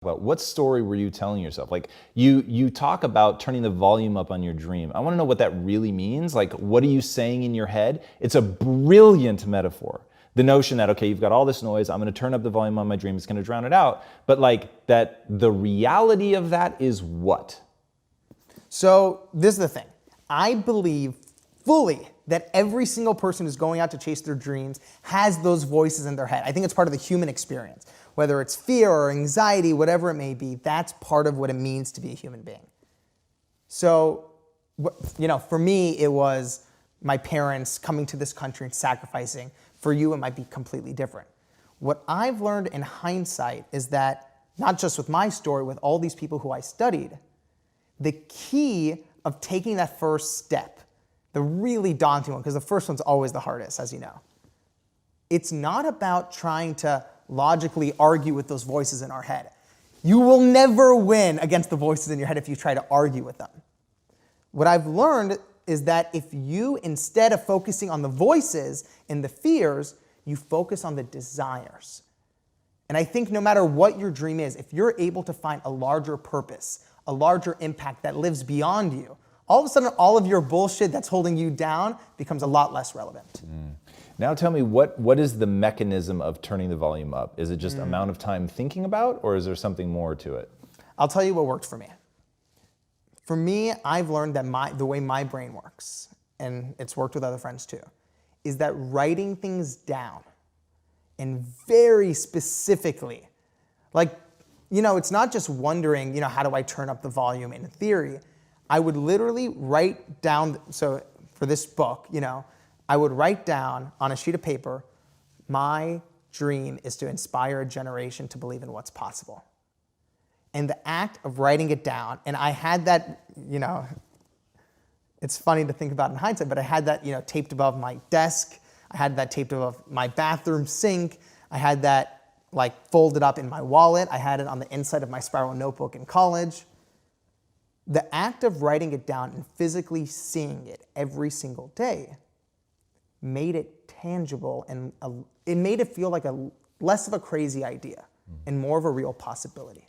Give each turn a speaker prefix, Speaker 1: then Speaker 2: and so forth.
Speaker 1: about what story were you telling yourself? Like you talk about turning the volume up on your dream. I want to know what that really means. Like, what are you saying in your head? It's a brilliant metaphor. The notion that, okay, you've got all this noise, I'm going to turn up the volume on my dream, it's going to drown it out. But like that, the reality of that is what?
Speaker 2: So this is the thing. I believe fully that every single person who's going out to chase their dreams has those voices in their head. I think it's part of the human experience. Whether it's fear or anxiety, whatever it may be, that's part of what it means to be a human being. So, for me, it was my parents coming to this country and sacrificing. For you, it might be completely different. What I've learned in hindsight is that, not just with my story, with all these people who I studied, the key of taking that first step, the really daunting one, because the first one's always the hardest, as you know, it's not about trying to logically argue with those voices in our head. You will never win against the voices in your head if you try to argue with them. What I've learned is that if you, instead of focusing on the voices and the fears, you focus on the desires. And I think no matter what your dream is, if you're able to find a larger purpose, a larger impact that lives beyond you, all of a sudden all of your bullshit that's holding you down becomes a lot less relevant.
Speaker 1: Now tell me, what is the mechanism of turning the volume up? Is it just amount of time thinking about, or is there something more to it?
Speaker 2: I'll tell you what worked for me. For me, I've learned that the way my brain works, and it's worked with other friends too, is that writing things down and very specifically, like, it's not just wondering, how do I turn up the volume in theory? I would literally write down, so for this book, I would write down on a sheet of paper, my dream is to inspire a generation to believe in what's possible. And the act of writing it down, and I had that, it's funny to think about in hindsight, but I had that, taped above my desk. I had that taped above my bathroom sink. I had that folded up in my wallet. I had it on the inside of my spiral notebook in college. The act of writing it down and physically seeing it every single day made it tangible, and it made it feel like less of a crazy idea and more of a real possibility.